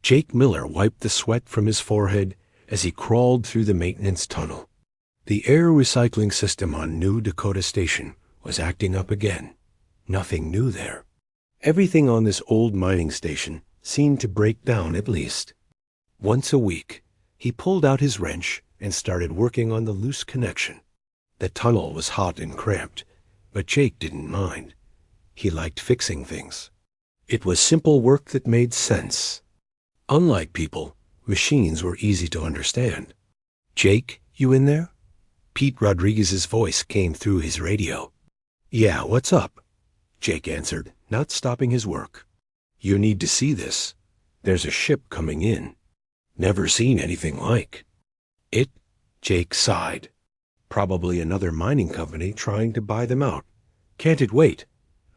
Jake Miller wiped the sweat from his forehead as he crawled through the maintenance tunnel. The air recycling system on New Dakota Station was acting up again. Nothing new there. Everything on this old mining station seemed to break down at least. Once a week, he pulled out his wrench and started working on the loose connection. The tunnel was hot and cramped, but Jake didn't mind. He liked fixing things. It was simple work that made sense. Unlike people, machines were easy to understand. "Jake, you in there?" Pete Rodriguez's voice came through his radio. "Yeah, what's up?" Jake answered, not stopping his work. "You need to see this. There's a ship coming in. Never seen anything like it." Jake sighed. "Probably another mining company trying to buy them out. Can't it wait?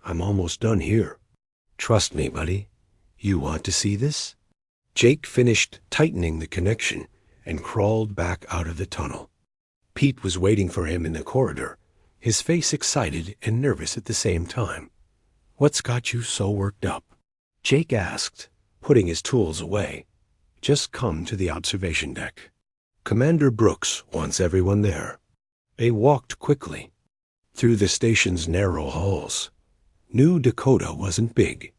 I'm almost done here. Trust me, buddy. You want to see this?" Jake finished tightening the connection and crawled back out of the tunnel. Pete was waiting for him in the corridor, his face excited and nervous at the same time. "What's got you so worked up?" Jake asked, putting his tools away. "Just come to the observation deck. Commander Brooks wants everyone there." They walked quickly through the station's narrow halls. New Dakota wasn't big.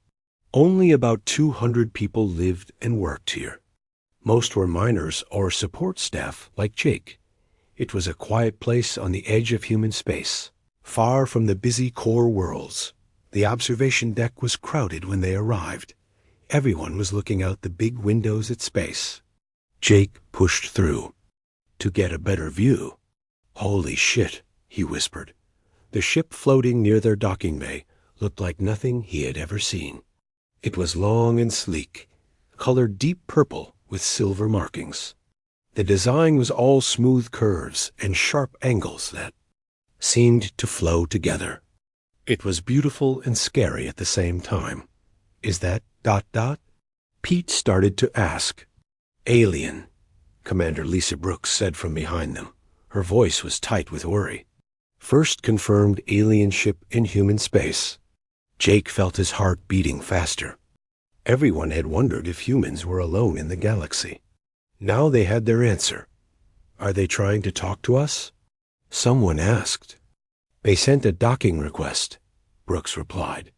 Only about 200 people lived and worked here. Most were miners or support staff like Jake. It was a quiet place on the edge of human space, far from the busy core worlds. The observation deck was crowded when they arrived. Everyone was looking out the big windows at space. Jake pushed through to get a better view. "Holy shit," he whispered. The ship floating near their docking bay looked like nothing he had ever seen. It was long and sleek, colored deep purple with silver markings. The design was all smooth curves and sharp angles that seemed to flow together. It was beautiful and scary at the same time. "Is that ... Pete started to ask. "Alien," Commander Lisa Brooks said from behind them. Her voice was tight with worry. "First confirmed alien ship in human space." Jake felt his heart beating faster. Everyone had wondered if humans were alone in the galaxy. Now they had their answer. "Are they trying to talk to us?" someone asked. "They sent a docking request," Brooks replied.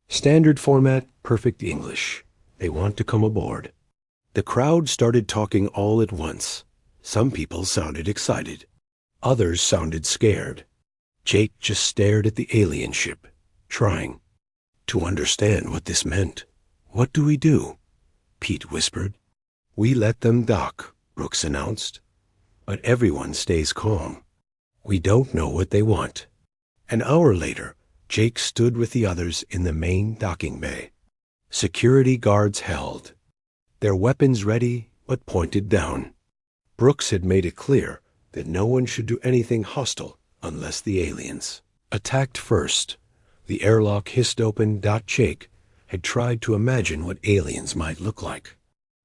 "Standard format, perfect English. They want to come aboard." The crowd started talking all at once. Some people sounded excited. Others sounded scared. Jake just stared at the alien ship, trying to understand what this meant. "What do we do?" Pete whispered. "We let them dock," Brooks announced. "But everyone stays calm. We don't know what they want." An hour later, Jake stood with the others in the main docking bay. Security guards held, their weapons ready but pointed down. Brooks had made it clear that no one should do anything hostile unless the aliens attacked first. The airlock hissed open. Jake had tried to imagine what aliens might look like.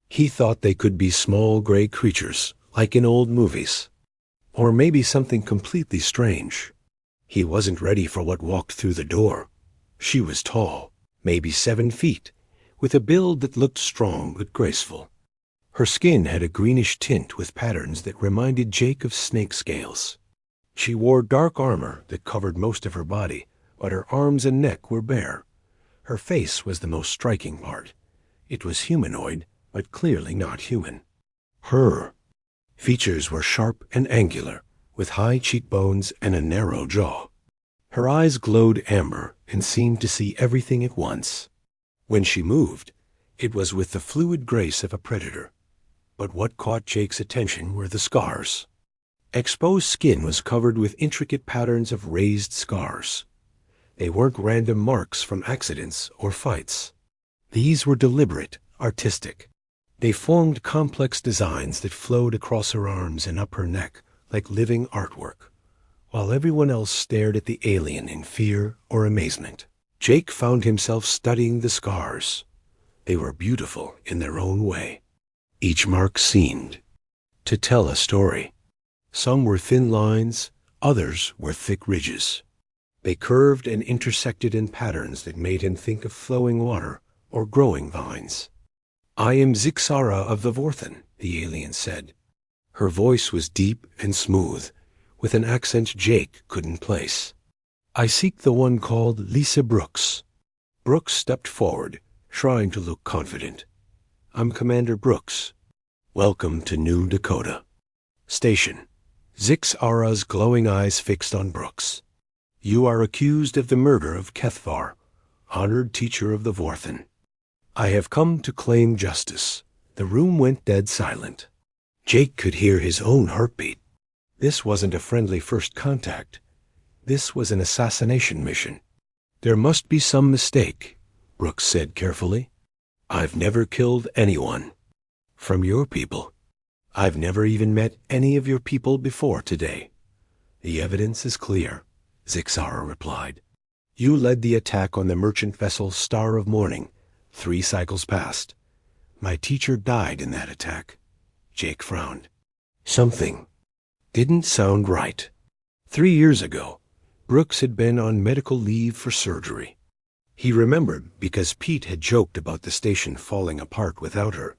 He thought they could be small gray creatures, like in old movies. Or maybe something completely strange. He wasn't ready for what walked through the door. She was tall, maybe 7 feet, with a build that looked strong but graceful. Her skin had a greenish tint with patterns that reminded Jake of snake scales. She wore dark armor that covered most of her body, but her arms and neck were bare. Her face was the most striking part. It was humanoid, but clearly not human. Her features were sharp and angular, with high cheekbones and a narrow jaw. Her eyes glowed amber and seemed to see everything at once. When she moved, it was with the fluid grace of a predator. But what caught Jake's attention were the scars. Exposed skin was covered with intricate patterns of raised scars. They weren't random marks from accidents or fights. These were deliberate, artistic. They formed complex designs that flowed across her arms and up her neck like living artwork, while everyone else stared at the alien in fear or amazement. Jake found himself studying the scars. They were beautiful in their own way. Each mark seemed to tell a story. Some were thin lines, others were thick ridges. They curved and intersected in patterns that made him think of flowing water or growing vines. I am Zixara of the Vorthen, the alien said. Her voice was deep and smooth, with an accent Jake couldn't place. I seek the one called Lisa Brooks. Brooks stepped forward, trying to look confident. I'm Commander Brooks. Welcome to New Dakota. Station. Zixara's glowing eyes fixed on Brooks. You are accused of the murder of Kethvar, honored teacher of the Vorthen. I have come to claim justice. The room went dead silent. Jake could hear his own heartbeat. This wasn't a friendly first contact. This was an assassination mission. There must be some mistake, Brooks said carefully. I've never killed anyone. From your people. I've never even met any of your people before today. The evidence is clear, Zixara replied. You led the attack on the merchant vessel Star of Morning 3 cycles past. My teacher died in that attack. Jake frowned. Something didn't sound right. 3 years ago, Brooks had been on medical leave for surgery. He remembered because Pete had joked about the station falling apart without her.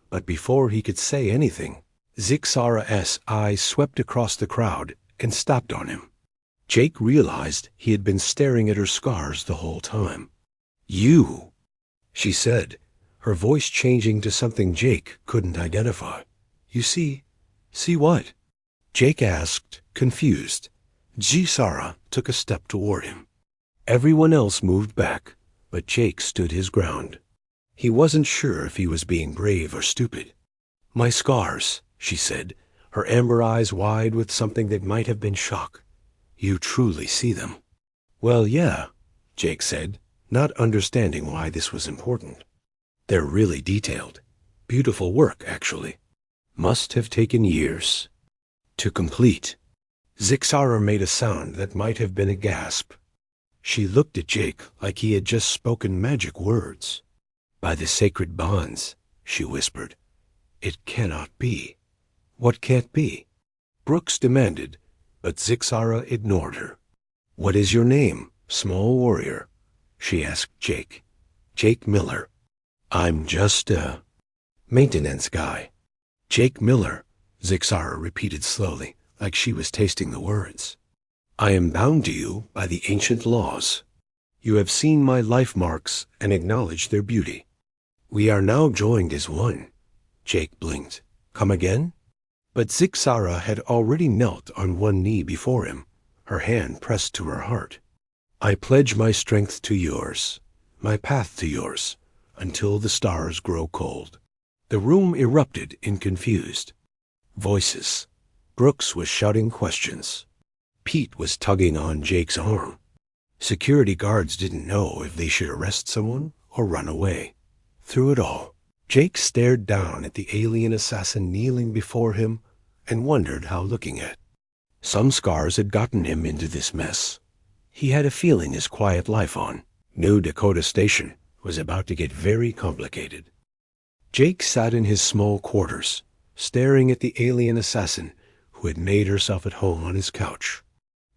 But before he could say anything, Zixara's eyes swept across the crowd and stopped on him. Jake realized he had been staring at her scars the whole time. You, she said, her voice changing to something Jake couldn't identify. You see what? Jake asked, confused. Zixara took a step toward him. Everyone else moved back, but Jake stood his ground. He wasn't sure if he was being brave or stupid. My scars, she said, her amber eyes wide with something that might have been shock. You truly see them. Well, yeah, Jake said, not understanding why this was important. They're really detailed. Beautiful work, actually. Must have taken years to complete. Zixara made a sound that might have been a gasp. She looked at Jake like he had just spoken magic words. By the sacred bonds, she whispered. It cannot be. What can't be? Brooks demanded, but Zixara ignored her. What is your name, small warrior? She asked Jake. Jake Miller. I'm just a maintenance guy. Jake Miller, Zixara repeated slowly, like she was tasting the words. I am bound to you by the ancient laws. You have seen my life marks and acknowledged their beauty. We are now joined as one. Jake blinked. Come again? But Zixara had already knelt on one knee before him, her hand pressed to her heart. I pledge my strength to yours, my path to yours, until the stars grow cold. The room erupted in confused voices. Brooks was shouting questions. Pete was tugging on Jake's arm. Security guards didn't know if they should arrest someone or run away. Through it all, Jake stared down at the alien assassin kneeling before him and wondered how looking at. Some scars had gotten him into this mess. He had a feeling his quiet life on New Dakota Station was about to get very complicated. Jake sat in his small quarters, staring at the alien assassin who had made herself at home on his couch.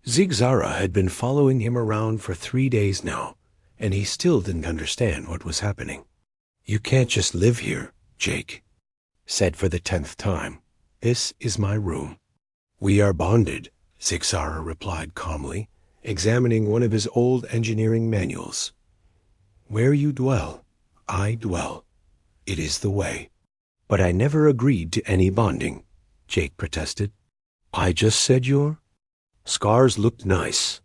Zixara had been following him around for 3 days now, and he still didn't understand what was happening. You can't just live here, Jake said for the 10th time. This is my room. We are bonded, Zixara replied calmly, examining one of his old engineering manuals. Where you dwell, I dwell. It is the way. But I never agreed to any bonding, Jake protested. I just said you're? Scars looked nice.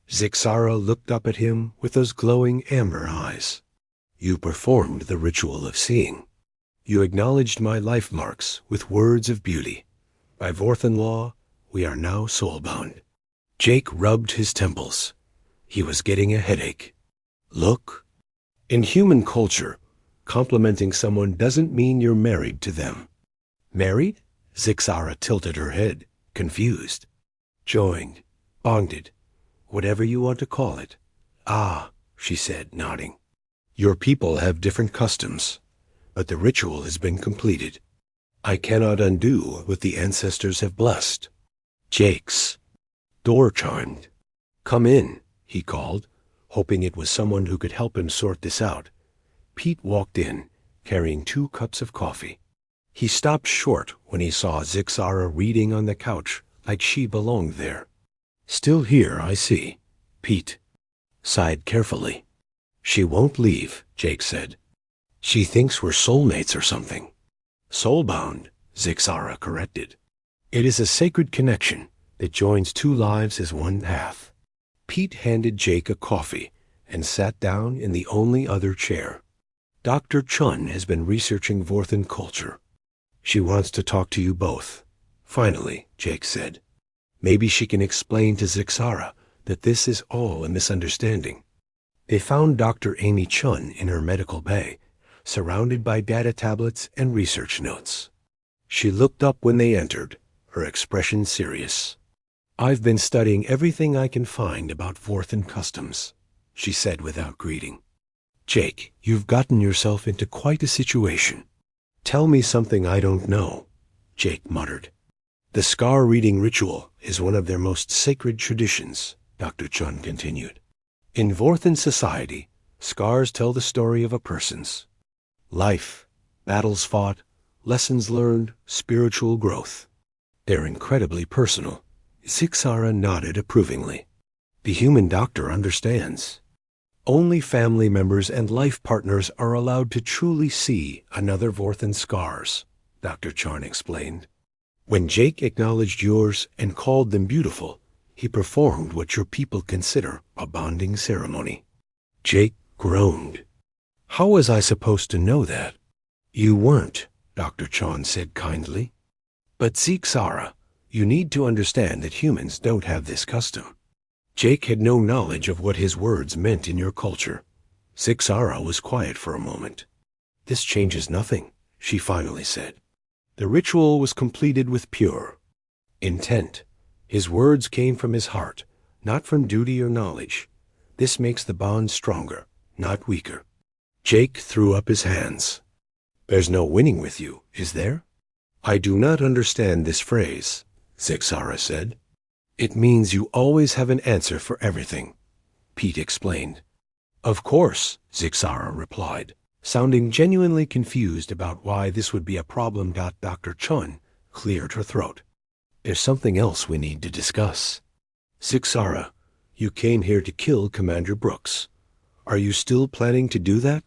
Zixara looked up at him with those glowing amber eyes. You performed the ritual of seeing. You acknowledged my life marks with words of beauty. By Vorthen law, we are now soulbound. Jake rubbed his temples. He was getting a headache. Look, in human culture, complimenting someone doesn't mean you're married to them. Married? Zixara tilted her head, confused. Joined, bonded, whatever you want to call it. Ah, she said, nodding. Your people have different customs, but the ritual has been completed. I cannot undo what the ancestors have blessed. Jake's door chimed. Come in, he called, hoping it was someone who could help him sort this out. Pete walked in, carrying 2 cups of coffee. He stopped short when he saw Zixara reading on the couch like she belonged there. "Still here, I see." Pete sighed carefully. "She won't leave," Jake said. "She thinks we're soulmates or something." "Soulbound," Zixara corrected. "It is a sacred connection that joins 2 lives as one path." Pete handed Jake a coffee and sat down in the only other chair. "Dr. Chun has been researching Vorthan culture. She wants to talk to you both." Finally, Jake said. "Maybe she can explain to Zixara that this is all a misunderstanding." They found Dr. Amy Chun in her medical bay, surrounded by data tablets and research notes. She looked up when they entered, her expression serious. "I've been studying everything I can find about Vorthan customs," she said without greeting. "Jake, you've gotten yourself into quite a situation." "Tell me something I don't know," Jake muttered. "The scar reading ritual is one of their most sacred traditions," Dr. Chun continued. "In Vorthan society, scars tell the story of a person's life, battles fought, lessons learned, spiritual growth. They're incredibly personal." Zixara nodded approvingly. "The human doctor understands. Only family members and life partners are allowed to truly see another Vorthan's scars," Dr. Chun explained. "When Jake acknowledged yours and called them beautiful, he performed what your people consider a bonding ceremony." Jake groaned. "How was I supposed to know that?" "You weren't," Dr. Chun said kindly. "But Zixara, you need to understand that humans don't have this custom." Jake had no knowledge of what his words meant in your culture. Zixara was quiet for a moment. "This changes nothing," she finally said. "The ritual was completed with pure intent. His words came from his heart, not from duty or knowledge. This makes the bond stronger, not weaker." Jake threw up his hands. "There's no winning with you, is there?" "I do not understand this phrase," Zixara said. "It means you always have an answer for everything," Pete explained. "Of course," Zixara replied, sounding genuinely confused about why this would be a problem. Dr. Chun cleared her throat. "There's something else we need to discuss. Zixara, you came here to kill Commander Brooks. Are you still planning to do that?"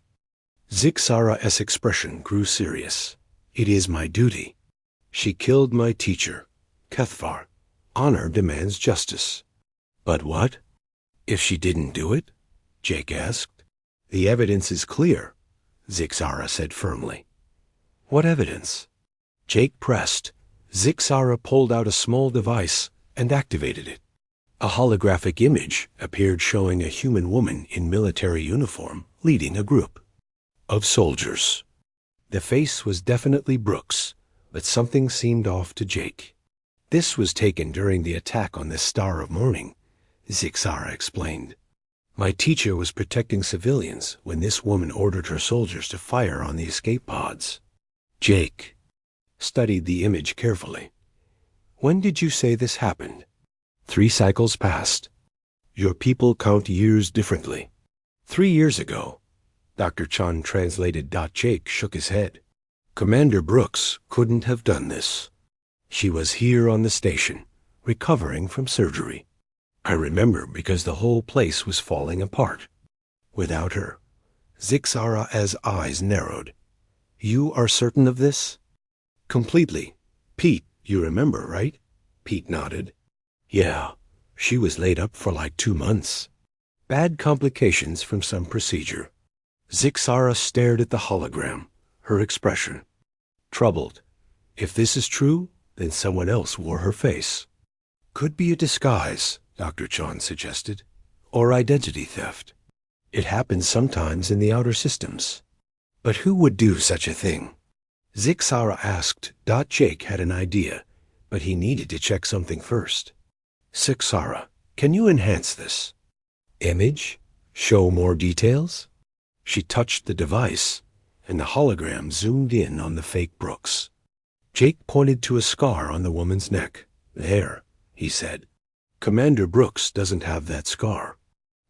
Zixara's expression grew serious. "It is my duty. She killed my teacher, Kethvar. Honor demands justice." "But what if she didn't do it?" Jake asked. "The evidence is clear," Zixara said firmly. "What evidence?" Jake pressed. Zixara pulled out a small device and activated it. A holographic image appeared showing a human woman in military uniform leading a group of soldiers. The face was definitely Brooks, but something seemed off to Jake. "This was taken during the attack on the Star of Morning," Zixara explained. "My teacher was protecting civilians when this woman ordered her soldiers to fire on the escape pods." Jake studied the image carefully. "When did you say this happened?" 3 cycles passed. "Your people count years differently." 3 years ago," Dr. Chun translated. Jake shook his head. "Commander Brooks couldn't have done this. She was here on the station, recovering from surgery. I remember because the whole place was falling apart. Without her." Zixara's eyes narrowed. "You are certain of this?" "Completely. Pete, you remember, right?" Pete nodded. "Yeah, she was laid up for like 2 months. Bad complications from some procedure." Zixara stared at the hologram, her expression troubled. "If this is true, then someone else wore her face." "Could be a disguise," Dr. Chun suggested, "or identity theft. It happens sometimes in the outer systems." "But who would do such a thing?" Zixara asked. Jake had an idea, but he needed to check something first. "Zixara, can you enhance this image? Show more details?" She touched the device, and the hologram zoomed in on the fake Brooks. Jake pointed to a scar on the woman's neck. "There," he said. "Commander Brooks doesn't have that scar.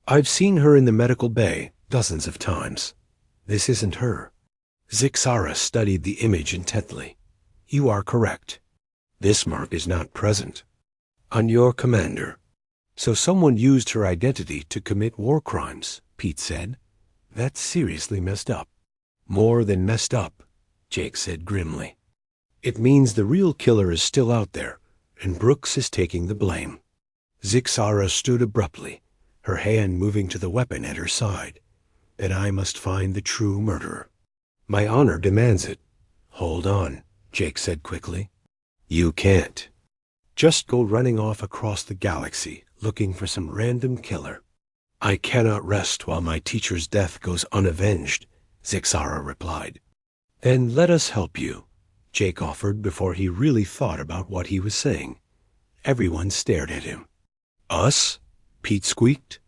I've seen her in the medical bay dozens of times. This isn't her." Zixara studied the image intently. You are correct. This mark is not present on your commander. So someone used her identity to commit war crimes, Pete said. That's seriously messed up. More than messed up, Jake said grimly. It means the real killer is still out there, and Brooks is taking the blame. Zixara stood abruptly, her hand moving to the weapon at her side. Then I must find the true murderer. My honor demands it. Hold on, Jake said quickly. You can't. Just go running off across the galaxy, looking for some random killer. I cannot rest while my teacher's death goes unavenged, Zixara replied. Then let us help you, Jake offered before he really thought about what he was saying. Everyone stared at him. Us? Pete squeaked.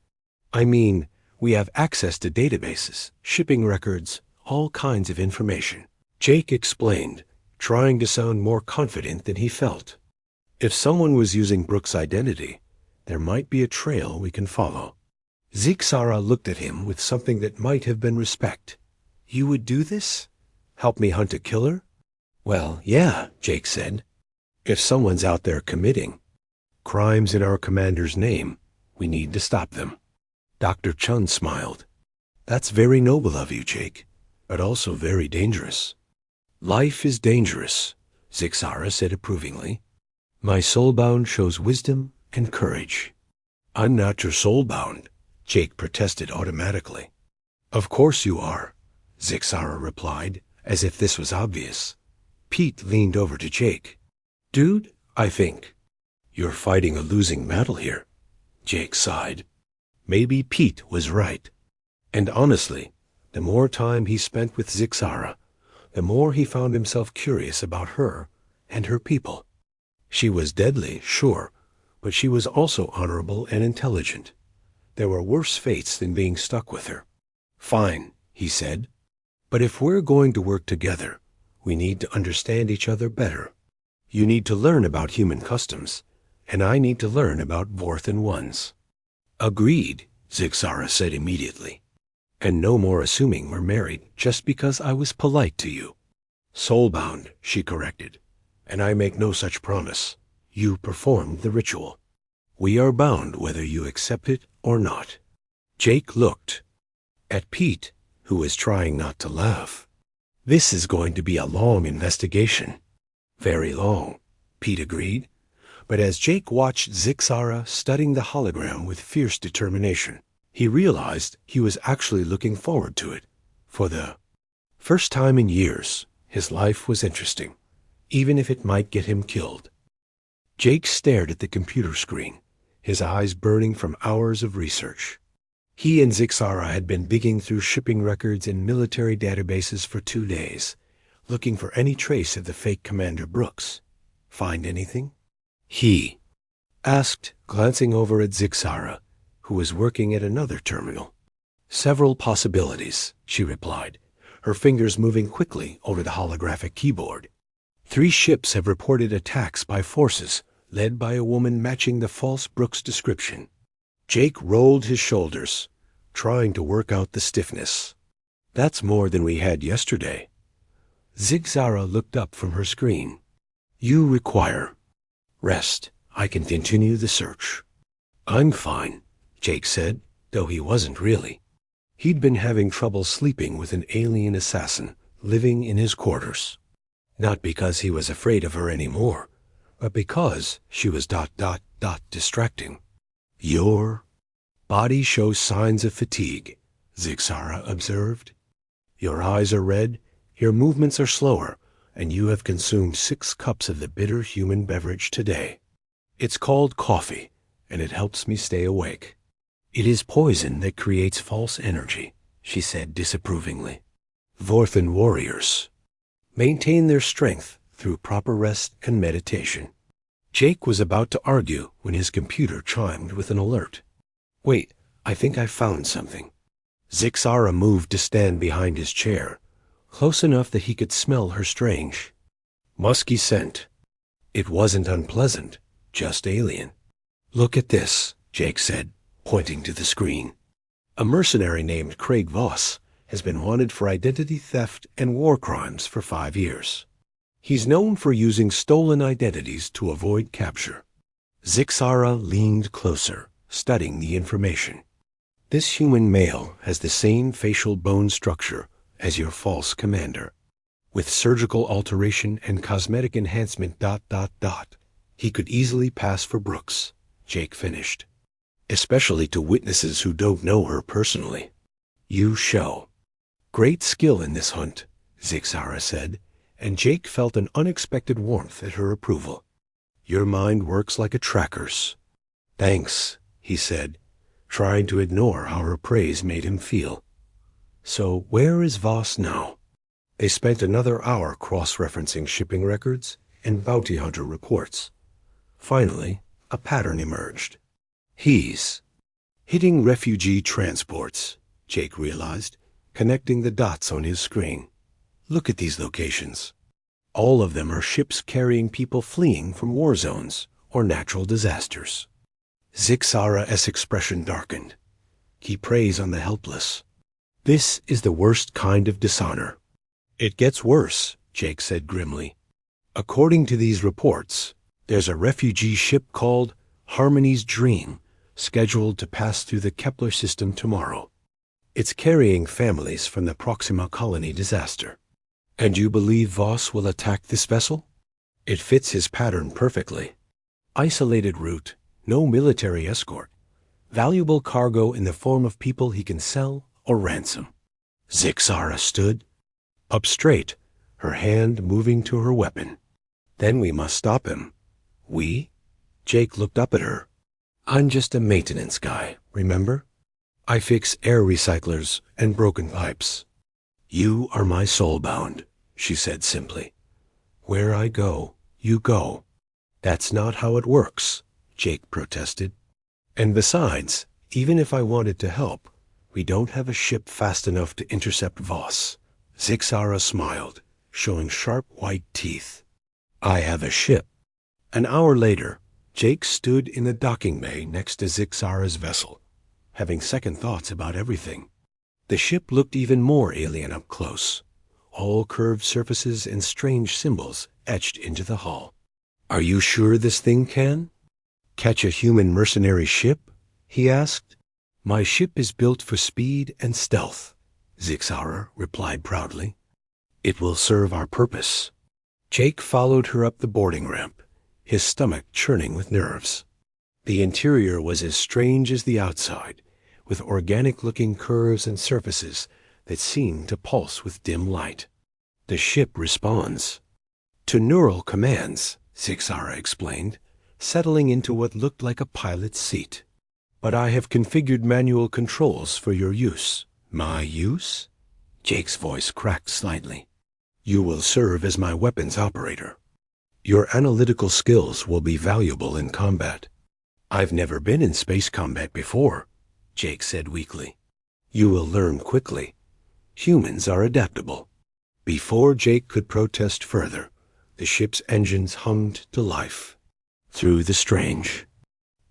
I mean, we have access to databases, shipping records, all kinds of information. Jake explained, trying to sound more confident than he felt. If someone was using Brooks' identity, there might be a trail we can follow. Zixara looked at him with something that might have been respect. You would do this? Help me hunt a killer? Well, yeah, Jake said. If someone's out there committing crimes in our commander's name, we need to stop them. Dr. Chun smiled. That's very noble of you, Jake, but also very dangerous. Life is dangerous, Zixara said approvingly. My soulbound shows wisdom and courage. I'm not your soulbound, Jake protested automatically. Of course you are, Zixara replied, as if this was obvious. Pete leaned over to Jake. Dude, I think you're fighting a losing battle here, Jake sighed. Maybe Pete was right. And honestly, the more time he spent with Zixara, the more he found himself curious about her and her people. She was deadly, sure, but she was also honorable and intelligent. There were worse fates than being stuck with her. Fine, he said. But if we're going to work together, we need to understand each other better. You need to learn about human customs, and I need to learn about Vorthan ones. Agreed, Zixara said immediately. And no more assuming we're married just because I was polite to you. Soulbound, she corrected, and I make no such promise. You performed the ritual. We are bound whether you accept it or not. Jake looked at Pete, who was trying not to laugh. This is going to be a long investigation. Very long, Pete agreed. But as Jake watched Zixara studying the hologram with fierce determination, he realized he was actually looking forward to it. For the first time in years, his life was interesting, even if it might get him killed. Jake stared at the computer screen, his eyes burning from hours of research. He and Zixara had been digging through shipping records and military databases for 2 days, looking for any trace of the fake Commander Brooks. Find anything? He asked, glancing over at Zixara, who was working at another terminal. Several possibilities, she replied, her fingers moving quickly over the holographic keyboard. 3 ships have reported attacks by forces led by a woman matching the false Brooks description. Jake rolled his shoulders, trying to work out the stiffness. That's more than we had yesterday. Zixara looked up from her screen. You require rest. I can continue the search. I'm fine, Jake said, though he wasn't really. He'd been having trouble sleeping with an alien assassin living in his quarters. Not because he was afraid of her anymore, but because she was ... distracting. Your body shows signs of fatigue, Zixara observed. Your eyes are red, your movements are slower, and you have consumed 6 cups of the bitter human beverage today. It's called coffee, and it helps me stay awake. It is poison that creates false energy, she said disapprovingly. Vorthan warriors maintain their strength through proper rest and meditation. Jake was about to argue when his computer chimed with an alert. Wait, I think I found something. Zixara moved to stand behind his chair, close enough that he could smell her strange, musky scent. It wasn't unpleasant, just alien. Look at this, Jake said, pointing to the screen. A mercenary named Craig Voss has been wanted for identity theft and war crimes for 5 years. He's known for using stolen identities to avoid capture. Zixara leaned closer, studying the information. This human male has the same facial bone structure as your false commander. With surgical alteration and cosmetic enhancement ... He could easily pass for Brooks, Jake finished. Especially to witnesses who don't know her personally. You show great skill in this hunt, Zixara said, and Jake felt an unexpected warmth at her approval. Your mind works like a tracker's. Thanks, he said, trying to ignore how her praise made him feel. So where is Voss now? They spent another hour cross-referencing shipping records and bounty hunter reports. Finally, a pattern emerged. He's hitting refugee transports, Jake realized, connecting the dots on his screen. Look at these locations. All of them are ships carrying people fleeing from war zones or natural disasters. Zixara's expression darkened. He preys on the helpless. This is the worst kind of dishonor. It gets worse, Jake said grimly. According to these reports, there's a refugee ship called Harmony's Dream scheduled to pass through the Kepler system tomorrow. It's carrying families from the Proxima colony disaster. And you believe Voss will attack this vessel? It fits his pattern perfectly. Isolated route, no military escort, valuable cargo in the form of people he can sell or ransom. Zixara stood up straight, her hand moving to her weapon. Then we must stop him. We? Jake looked up at her. I'm just a maintenance guy, remember? I fix air recyclers and broken pipes. You are my soulbound, she said simply. Where I go, you go. That's not how it works, Jake protested. And besides, even if I wanted to help, we don't have a ship fast enough to intercept Voss. Zixara smiled, showing sharp white teeth. I have a ship. An hour later, Jake stood in the docking bay next to Zixara's vessel, having second thoughts about everything. The ship looked even more alien up close, all curved surfaces and strange symbols etched into the hull. Are you sure this thing can catch a human mercenary ship? He asked. My ship is built for speed and stealth, Zixara replied proudly. It will serve our purpose. Jake followed her up the boarding ramp, his stomach churning with nerves. The interior was as strange as the outside, with organic-looking curves and surfaces that seemed to pulse with dim light. The ship responds to neural commands, Zixara explained, settling into what looked like a pilot's seat. But I have configured manual controls for your use. My use? Jake's voice cracked slightly. You will serve as my weapons operator. Your analytical skills will be valuable in combat. I've never been in space combat before, Jake said weakly. You will learn quickly. Humans are adaptable. Before Jake could protest further, the ship's engines hummed to life. Through the strange,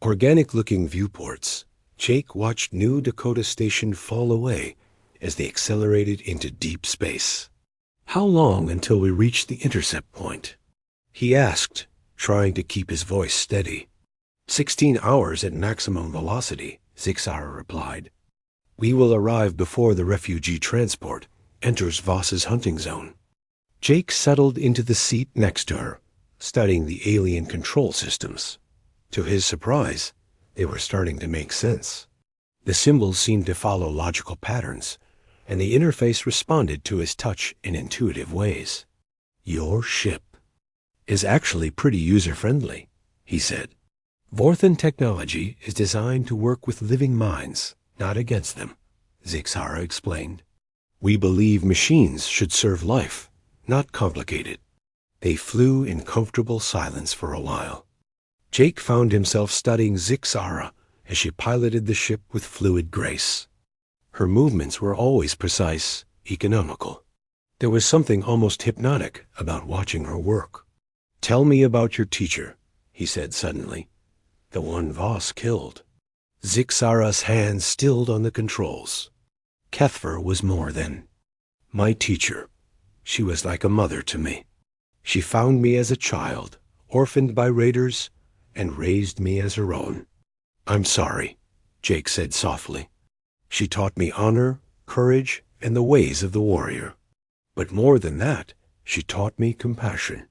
organic-looking viewports, Jake watched New Dakota Station fall away as they accelerated into deep space. How long until we reach the intercept point? He asked, trying to keep his voice steady. 16 hours at maximum velocity, Zixara replied. We will arrive before the refugee transport enters Voss's hunting zone. Jake settled into the seat next to her, studying the alien control systems. To his surprise, they were starting to make sense. The symbols seemed to follow logical patterns, and the interface responded to his touch in intuitive ways. Your ship is actually pretty user-friendly, he said. Vorthan technology is designed to work with living minds, not against them, Zixara explained. We believe machines should serve life, not complicate it. They flew in comfortable silence for a while. Jake found himself studying Zixara as she piloted the ship with fluid grace. Her movements were always precise, economical. There was something almost hypnotic about watching her work. Tell me about your teacher, he said suddenly. The one Voss killed. Zixara's hand stilled on the controls. Kethver was more than my teacher. She was like a mother to me. She found me as a child, orphaned by raiders, and raised me as her own. I'm sorry, Jake said softly. She taught me honor, courage, and the ways of the warrior. But more than that, she taught me compassion.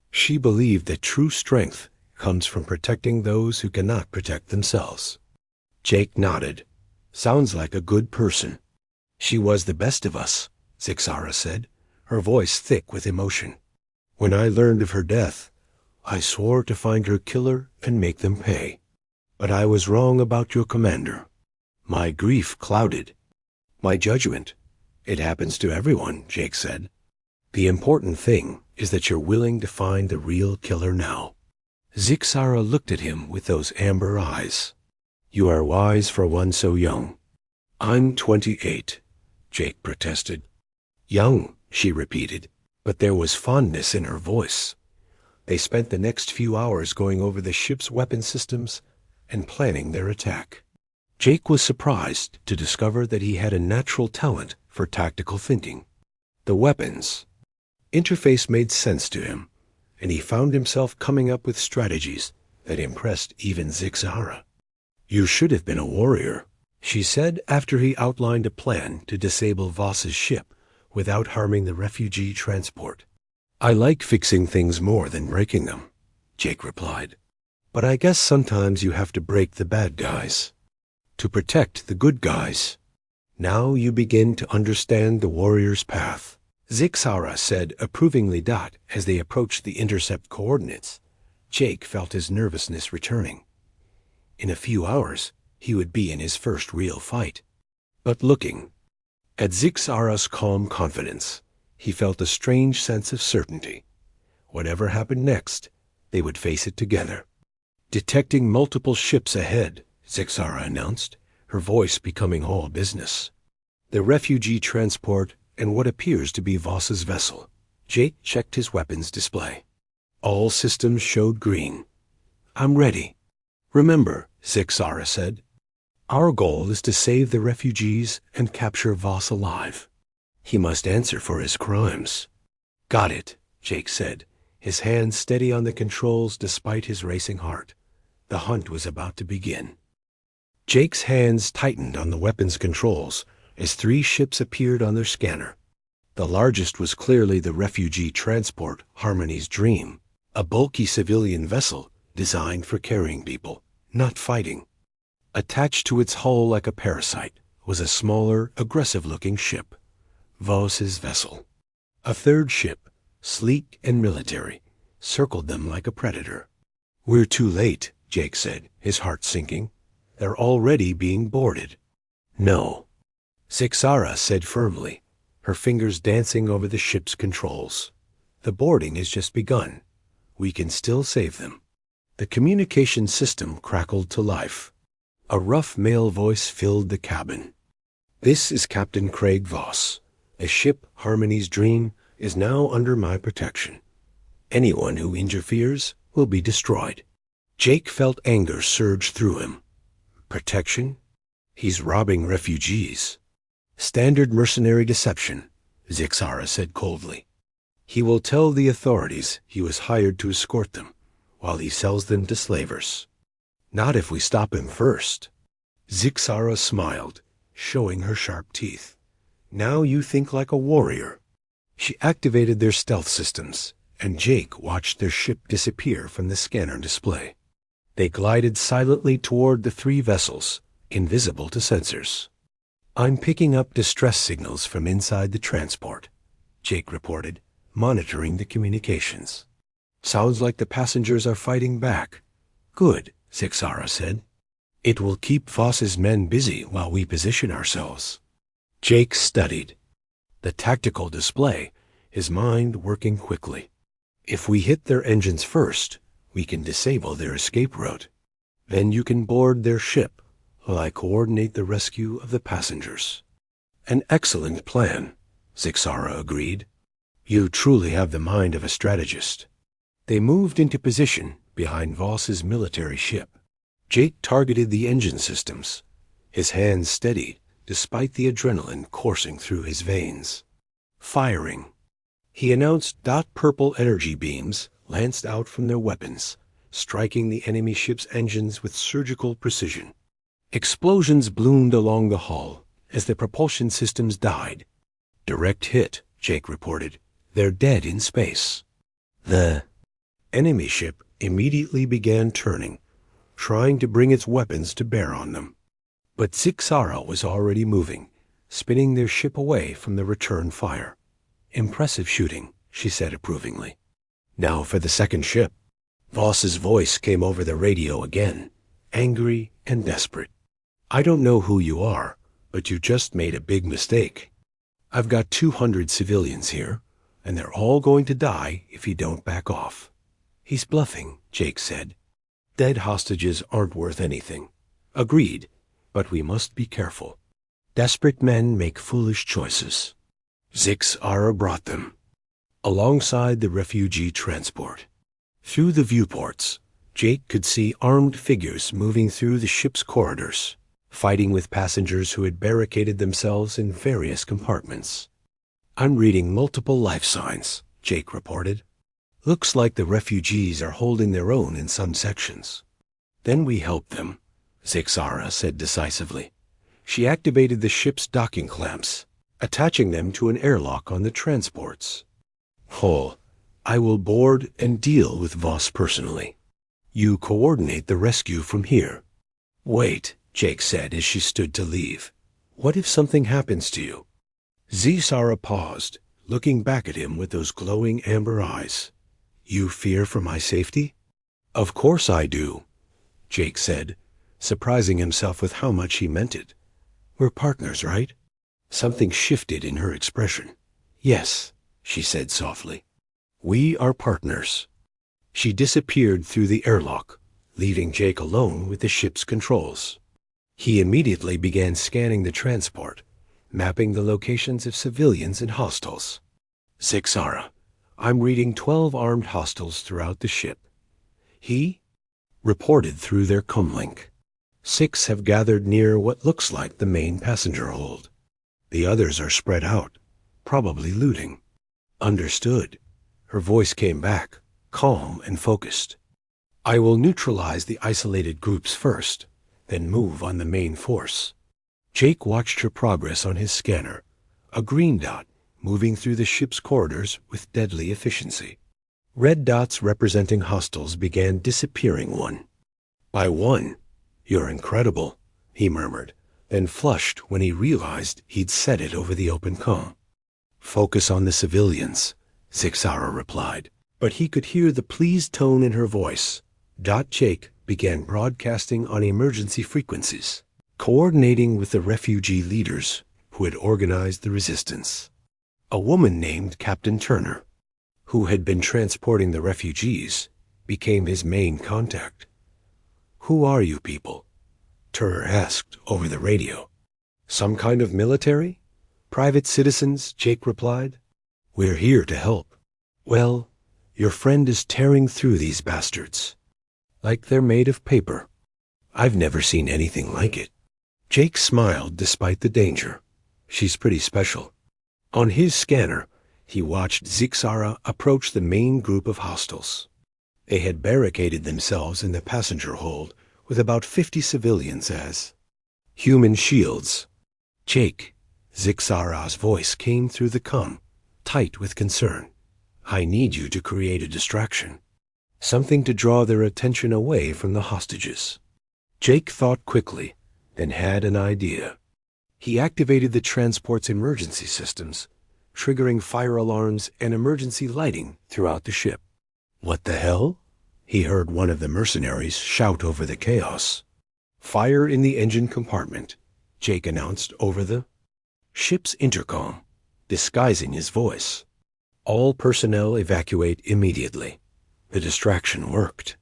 She believed that true strength comes from protecting those who cannot protect themselves. Jake nodded. Sounds like a good person. She was the best of us, Zixara said, her voice thick with emotion. When I learned of her death, I swore to find her killer and make them pay. But I was wrong about your commander. My grief clouded my judgment. It happens to everyone, Jake said. The important thing is that you're willing to find the real killer now. Zixara looked at him with those amber eyes. You are wise for one so young. I'm 28, Jake protested. Young, she repeated, but there was fondness in her voice. They spent the next few hours going over the ship's weapon systems and planning their attack. Jake was surprised to discover that he had a natural talent for tactical thinking. The weapons interface made sense to him, and he found himself coming up with strategies that impressed even Zixara. You should have been a warrior, she said after he outlined a plan to disable Voss's ship without harming the refugee transport. I like fixing things more than breaking them, Jake replied. But I guess sometimes you have to break the bad guys to protect the good guys. Now you begin to understand the warrior's path, Zixara said approvingly. As they approached the intercept coordinates, Jake felt his nervousness returning. In a few hours, he would be in his first real fight. But looking at Zixara's calm confidence, he felt a strange sense of certainty. Whatever happened next, they would face it together. Detecting multiple ships ahead, Zixara announced, her voice becoming all business. The refugee transport and what appears to be Voss's vessel. Jake checked his weapons display. All systems showed green. I'm ready. Remember, Zixara said, our goal is to save the refugees and capture Voss alive. He must answer for his crimes. Got it, Jake said, his hands steady on the controls despite his racing heart. The hunt was about to begin. Jake's hands tightened on the weapons controls as 3 ships appeared on their scanner. The largest was clearly the refugee transport Harmony's Dream, a bulky civilian vessel designed for carrying people, not fighting. Attached to its hull like a parasite was a smaller, aggressive-looking ship, Voss's vessel. A third ship, sleek and military, circled them like a predator. We're too late, Jake said, his heart sinking. They're already being boarded. No, Zixara said firmly, her fingers dancing over the ship's controls. The boarding has just begun. We can still save them. The communication system crackled to life. A rough male voice filled the cabin. This is Captain Craig Voss. The ship Harmony's Dream is now under my protection. Anyone who interferes will be destroyed. Jake felt anger surge through him. Protection? He's robbing refugees. Standard mercenary deception, Zixara said coldly. He will tell the authorities he was hired to escort them, while he sells them to slavers. Not if we stop him first. Zixara smiled, showing her sharp teeth. Now you think like a warrior. She activated their stealth systems, and Jake watched their ship disappear from the scanner display. They glided silently toward the 3 vessels, invisible to sensors. I'm picking up distress signals from inside the transport, Jake reported, monitoring the communications. Sounds like the passengers are fighting back. Good, Zixara said. It will keep Voss's men busy while we position ourselves. Jake studied the tactical display, his mind working quickly. If we hit their engines first, we can disable their escape route. Then you can board their ship while I coordinate the rescue of the passengers. An excellent plan, Zixara agreed. You truly have the mind of a strategist. They moved into position behind Voss's military ship. Jake targeted the engine systems, his hands steady despite the adrenaline coursing through his veins. Firing. He announced. Purple energy beams lanced out from their weapons, striking the enemy ship's engines with surgical precision. Explosions bloomed along the hull as the propulsion systems died. Direct hit, Jake reported. They're dead in space. The enemy ship immediately began turning, trying to bring its weapons to bear on them. But Zixara was already moving, spinning their ship away from the return fire. Impressive shooting, she said approvingly. Now for the second ship. Voss's voice came over the radio again, angry and desperate. I don't know who you are, but you just made a big mistake. I've got 200 civilians here, and they're all going to die if you don't back off. He's bluffing, Jake said. Dead hostages aren't worth anything. Agreed, but we must be careful. Desperate men make foolish choices. Zixara brought them, alongside the refugee transport. Through the viewports, Jake could see armed figures moving through the ship's corridors, fighting with passengers who had barricaded themselves in various compartments. I'm reading multiple life signs, Jake reported. Looks like the refugees are holding their own in some sections. Then we help them, Zixara said decisively. She activated the ship's docking clamps, attaching them to an airlock on the transports. I will board and deal with Voss personally. You coordinate the rescue from here. Wait, Jake said as she stood to leave. What if something happens to you? Zixara paused, looking back at him with those glowing amber eyes. You fear for my safety? Of course I do, Jake said, surprising himself with how much he meant it. We're partners, right? Something shifted in her expression. Yes, she said softly. We are partners. She disappeared through the airlock, leaving Jake alone with the ship's controls. He immediately began scanning the transport, mapping the locations of civilians and hostiles. Zixara, I'm reading 12 armed hostiles throughout the ship. He reported through their comlink. 6 have gathered near what looks like the main passenger hold. The others are spread out, probably looting. Understood. Her voice came back, calm and focused. I will neutralize the isolated groups first, then move on the main force. Jake watched her progress on his scanner, a green dot moving through the ship's corridors with deadly efficiency. Red dots representing hostiles began disappearing one by one. You're incredible, he murmured, then flushed when he realized he'd said it over the open comm. Focus on the civilians, Zixara replied, but he could hear the pleased tone in her voice. Jake began broadcasting on emergency frequencies, coordinating with the refugee leaders who had organized the resistance. A woman named Captain Turner, who had been transporting the refugees, became his main contact. Who are you people? Turner asked over the radio. Some kind of military? Private citizens, Jake replied. We're here to help. Well, your friend is tearing through these bastards, like they're made of paper. I've never seen anything like it. Jake smiled despite the danger. She's pretty special. On his scanner, he watched Zixara approach the main group of hostiles. They had barricaded themselves in the passenger hold with about 50 civilians as human shields. Jake, Zixara's voice came through the comm, tight with concern. I need you to create a distraction. Something to draw their attention away from the hostages. Jake thought quickly, then had an idea. He activated the transport's emergency systems, triggering fire alarms and emergency lighting throughout the ship. What the hell? He heard one of the mercenaries shout over the chaos. Fire in the engine compartment, Jake announced over the ship's intercom, disguising his voice. All personnel evacuate immediately. The distraction worked.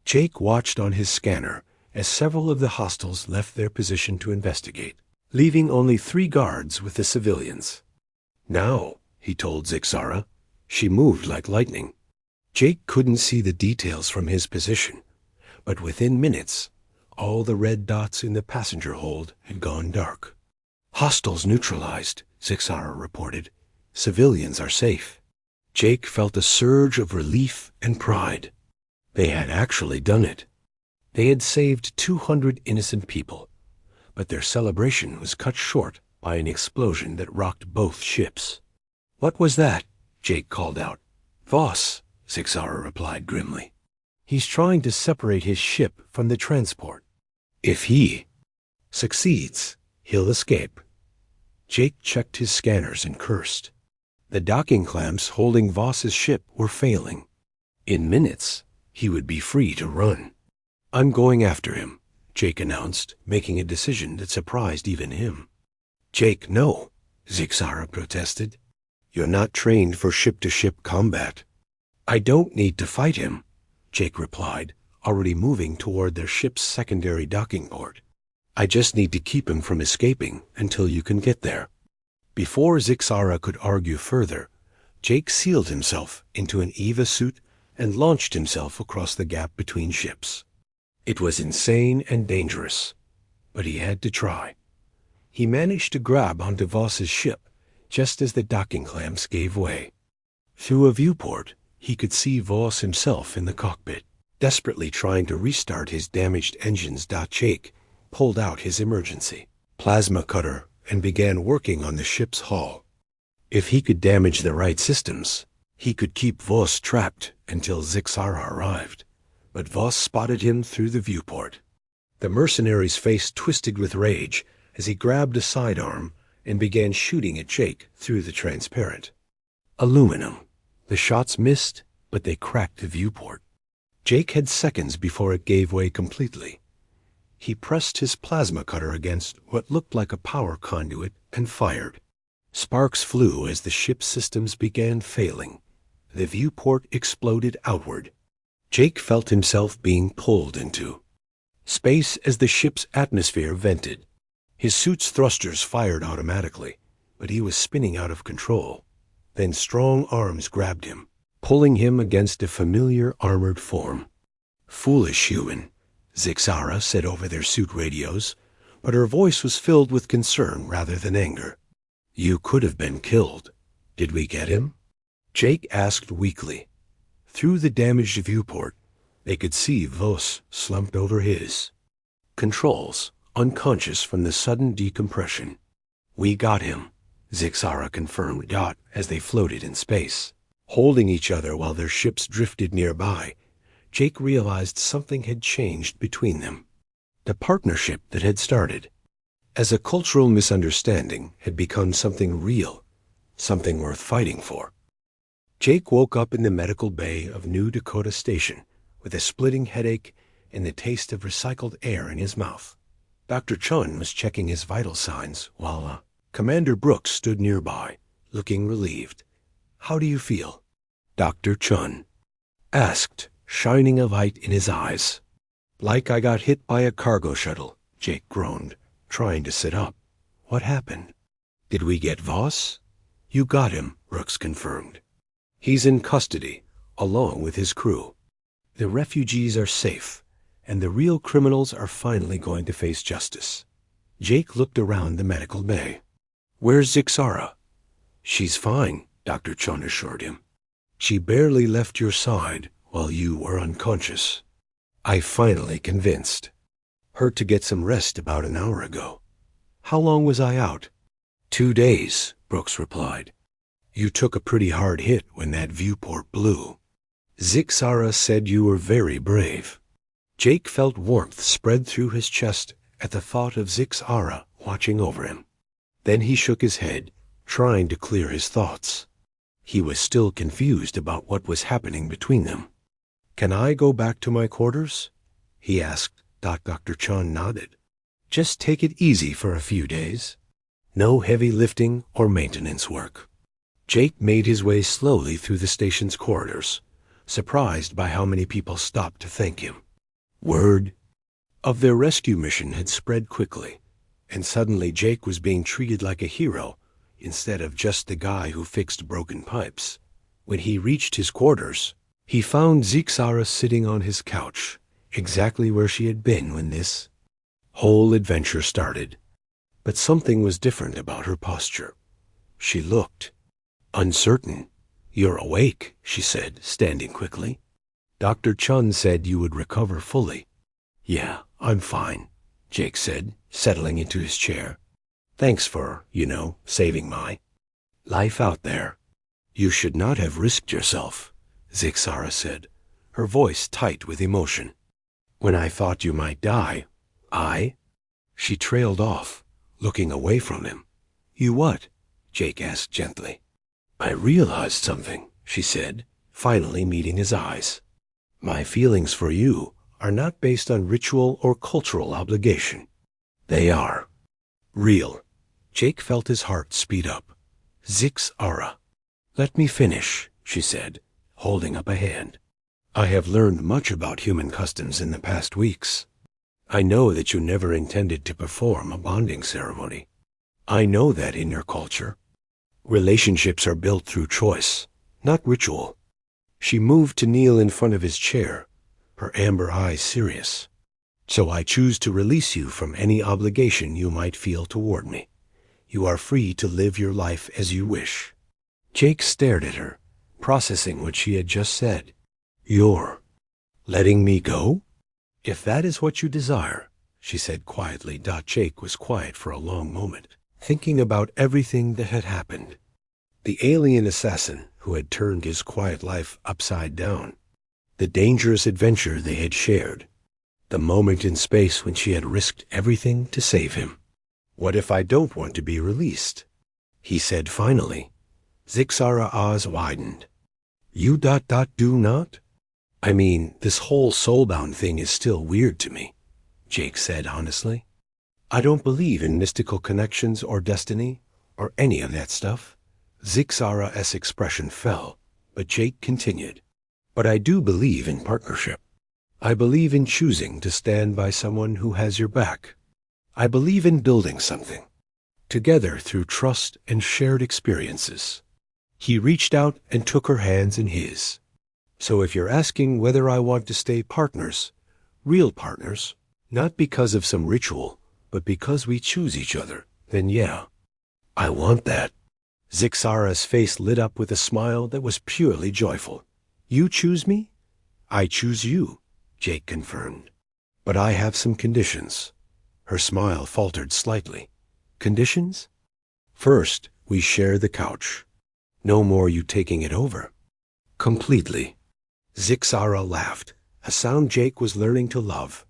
Jake watched on his scanner as several of the hostiles left their position to investigate, leaving only 3 guards with the civilians. Now, he told Zixara, she moved like lightning. Jake couldn't see the details from his position, but within minutes, all the red dots in the passenger hold had gone dark. Hostiles neutralized, Zixara reported. Civilians are safe. Jake felt a surge of relief and pride. They had actually done it. They had saved 200 innocent people, but their celebration was cut short by an explosion that rocked both ships. "What was that?" Jake called out. "Voss," Zixara replied grimly. "He's trying to separate his ship from the transport. If he succeeds, he'll escape." Jake checked his scanners and cursed. The docking clamps holding Voss's ship were failing. In minutes, he would be free to run. "I'm going after him," Jake announced, making a decision that surprised even him. "Jake, no," Zixara protested. "You're not trained for ship-to-ship combat." "I don't need to fight him," Jake replied, already moving toward their ship's secondary docking port. "I just need to keep him from escaping until you can get there." Before Zixara could argue further, Jake sealed himself into an EVA suit and launched himself across the gap between ships. It was insane and dangerous, but he had to try. He managed to grab onto Voss's ship just as the docking clamps gave way. Through a viewport, he could see Voss himself in the cockpit, desperately trying to restart his damaged engines. Jake pulled out his emergency plasma cutter and began working on the ship's hull. If he could damage the right systems, he could keep Voss trapped until Zixara arrived. But Voss spotted him through the viewport. The mercenary's face twisted with rage as he grabbed a sidearm and began shooting at Jake through the transparent aluminum. The shots missed, but they cracked the viewport. Jake had seconds before it gave way completely. He pressed his plasma cutter against what looked like a power conduit and fired. Sparks flew as the ship's systems began failing. The viewport exploded outward. Jake felt himself being pulled into space as the ship's atmosphere vented. His suit's thrusters fired automatically, but he was spinning out of control. Then strong arms grabbed him, pulling him against a familiar armored form. "Foolish human," Zixara said over their suit radios, but her voice was filled with concern rather than anger. "You could have been killed. Did we get him?" Jake asked weakly. Through the damaged viewport, they could see Voss slumped over his controls, unconscious from the sudden decompression. "We got him," Zixara confirmed as they floated in space. Holding each other while their ships drifted nearby, Jake realized something had changed between them. The partnership that had started as a cultural misunderstanding had become something real, something worth fighting for. Jake woke up in the medical bay of New Dakota Station with a splitting headache and the taste of recycled air in his mouth. Dr. Chun was checking his vital signs while Commander Brooks stood nearby, looking relieved. "How do you feel?" Dr. Chun asked, shining a light in his eyes. "Like I got hit by a cargo shuttle," Jake groaned, trying to sit up. "What happened?" "Did we get Voss?" "You got him," Brooks confirmed. "He's in custody, along with his crew. The refugees are safe, and the real criminals are finally going to face justice." Jake looked around the medical bay. "Where's Zixara?" "She's fine," Dr. Chun assured him. "She barely left your side while you were unconscious. I finally convinced her to get some rest about an hour ago." "How long was I out?" 2 days, Brooks replied. "You took a pretty hard hit when that viewport blew. Zixara said you were very brave." Jake felt warmth spread through his chest at the thought of Zixara watching over him. Then he shook his head, trying to clear his thoughts. He was still confused about what was happening between them. "Can I go back to my quarters?" he asked. Dr. Chun nodded. "Just take it easy for a few days. No heavy lifting or maintenance work." Jake made his way slowly through the station's corridors, surprised by how many people stopped to thank him. Word of their rescue mission had spread quickly, and suddenly Jake was being treated like a hero instead of just the guy who fixed broken pipes. When he reached his quarters, he found Zixara sitting on his couch, exactly where she had been when this whole adventure started. But something was different about her posture. She looked uncertain. "You're awake," she said, standing quickly. "Dr. Chun said you would recover fully." "Yeah, I'm fine," Jake said, settling into his chair. "Thanks for, saving my life out there." "You should not have risked yourself," Zixara said, her voice tight with emotion. "When I thought you might die, She trailed off, looking away from him. "You what?" Jake asked gently. "I realized something," she said, finally meeting his eyes. "My feelings for you are not based on ritual or cultural obligation. They are real." Jake felt his heart speed up. "Zixara." "Let me finish," she said, holding up a hand. "I have learned much about human customs in the past weeks. I know that you never intended to perform a bonding ceremony. I know that in your culture, relationships are built through choice, not ritual." She moved to kneel in front of his chair, her amber eyes serious. "So I choose to release you from any obligation you might feel toward me. You are free to live your life as you wish." Jake stared at her, processing what she had just said. "You're letting me go?" "If that is what you desire," she said quietly. Jake was quiet for a long moment, thinking about everything that had happened. The alien assassin who had turned his quiet life upside down. The dangerous adventure they had shared. The moment in space when she had risked everything to save him. "What if I don't want to be released?" he said finally. Zixara's eyes widened. "You do not?" "I mean, this whole soulbound thing is still weird to me," Jake said honestly. "I don't believe in mystical connections or destiny or any of that stuff." Zixara's expression fell, but Jake continued. "But I do believe in partnership. I believe in choosing to stand by someone who has your back. I believe in building something together through trust and shared experiences." He reached out and took her hands in his. "So if you're asking whether I want to stay partners, real partners, not because of some ritual, but because we choose each other, then yeah, I want that." Zixara's face lit up with a smile that was purely joyful. "You choose me? I choose you," Jake confirmed. "But I have some conditions." Her smile faltered slightly. "Conditions?" "First, we share the couch. No more you taking it over." "Completely." Zixara laughed, a sound Jake was learning to love.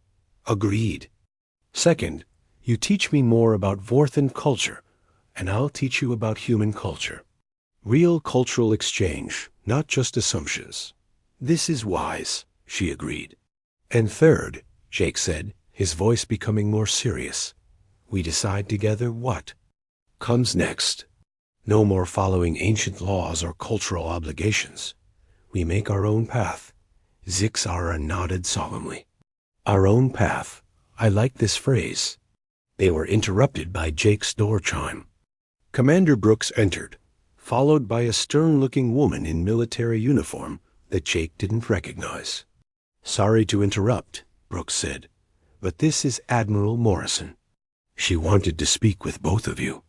"Agreed." "Second, you teach me more about Vorthan culture, and I'll teach you about human culture. Real cultural exchange, not just assumptions." "This is wise," she agreed. "And third," Jake said, his voice becoming more serious, "we decide together what comes next. No more following ancient laws or cultural obligations. We make our own path." Zixara nodded solemnly. "Our own path. I like this phrase." They were interrupted by Jake's door chime. Commander Brooks entered, followed by a stern-looking woman in military uniform that Jake didn't recognize. "Sorry to interrupt," Brooks said, "but this is Admiral Morrison. She wanted to speak with both of you."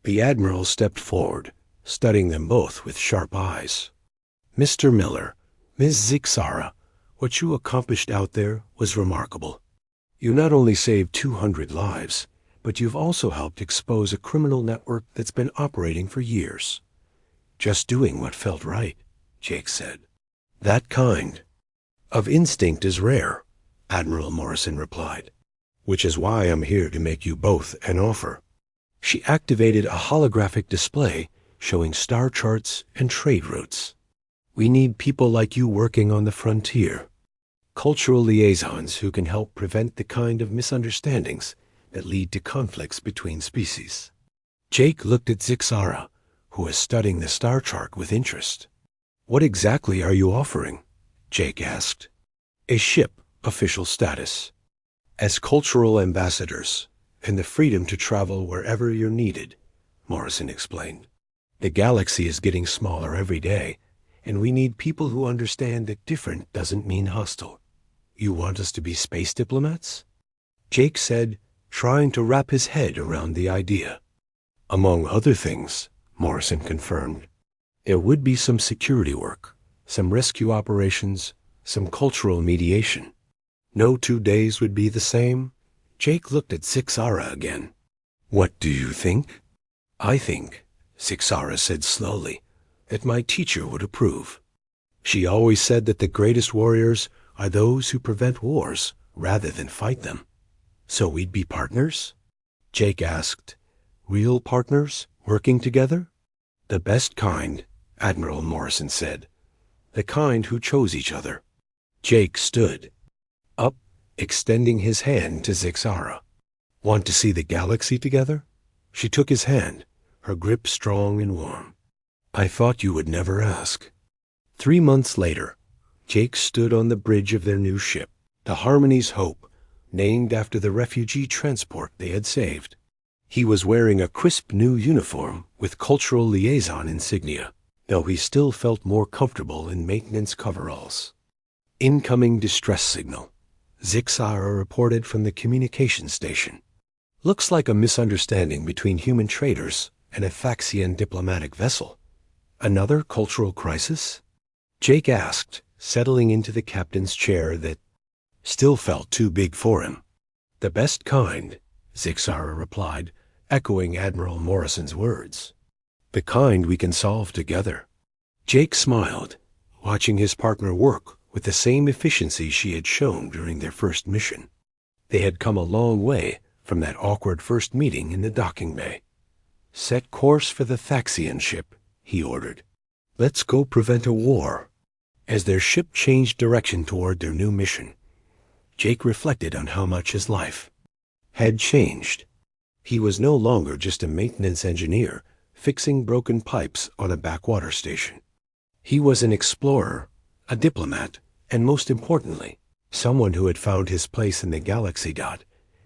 The Admiral stepped forward, studying them both with sharp eyes. "Mr. Miller, Ms. Zixara, what you accomplished out there was remarkable. You not only saved 200 lives, but you've also helped expose a criminal network that's been operating for years." "Just doing what felt right," Jake said. "That kind of instinct is rare," Admiral Morrison replied, "which is why I'm here to make you both an offer." She activated a holographic display showing star charts and trade routes. "We need people like you working on the frontier. Cultural liaisons who can help prevent the kind of misunderstandings that lead to conflicts between species." Jake looked at Zixara, who was studying the star chart with interest. "What exactly are you offering?" Jake asked. "A ship, official status, as cultural ambassadors, and the freedom to travel wherever you're needed," Morrison explained. "The galaxy is getting smaller every day, and we need people who understand that different doesn't mean hostile." "You want us to be space diplomats?" Jake said, trying to wrap his head around the idea. Among other things, Morrison confirmed, there would be some security work, some rescue operations, some cultural mediation. No 2 days would be the same. Jake looked at Zixara again. What do you think? I think, Zixara said slowly, that my teacher would approve. She always said that the greatest warriors are those who prevent wars rather than fight them. So we'd be partners? Jake asked. Real partners, working together? The best kind, Admiral Morrison said. The kind who chose each other. Jake stood up, extending his hand to Zixara. Want to see the galaxy together? She took his hand, her grip strong and warm. I thought you would never ask. 3 months later, Jake stood on the bridge of their new ship, the Harmony's Hope, named after the refugee transport they had saved. He was wearing a crisp new uniform with cultural liaison insignia, though he still felt more comfortable in maintenance coveralls. Incoming distress signal. Zixara reported from the communication station. Looks like a misunderstanding between human traders and a Faxian diplomatic vessel. Another cultural crisis? Jake asked, settling into the captain's chair that still felt too big for him. The best kind, Zixara replied, echoing Admiral Morrison's words. The kind we can solve together. Jake smiled, watching his partner work with the same efficiency she had shown during their first mission. They had come a long way from that awkward first meeting in the docking bay. Set course for the Faxian ship, he ordered. Let's go prevent a war. As their ship changed direction toward their new mission, Jake reflected on how much his life had changed. He was no longer just a maintenance engineer fixing broken pipes on a backwater station. He was an explorer, a diplomat, and most importantly, someone who had found his place in the galaxy.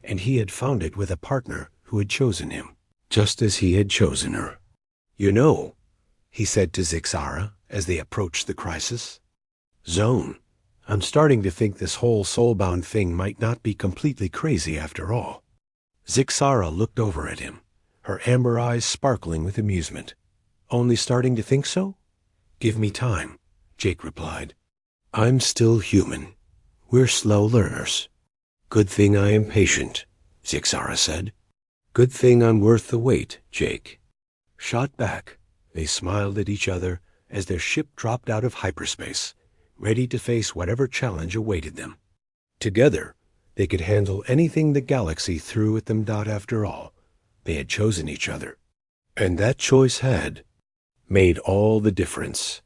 And he had found it with a partner who had chosen him, just as he had chosen her. You know, he said to Zixara as they approached the crisis. Zone, I'm starting to think this whole soulbound thing might not be completely crazy after all. Zixara looked over at him, her amber eyes sparkling with amusement. Only starting to think so? Give me time, Jake replied. I'm still human. We're slow learners. Good thing I am patient, Zixara said. Good thing I'm worth the wait, Jake. Shot back, they smiled at each other as their ship dropped out of hyperspace, ready to face whatever challenge awaited them. Together, they could handle anything the galaxy threw at them. After all, they had chosen each other. And that choice had made all the difference.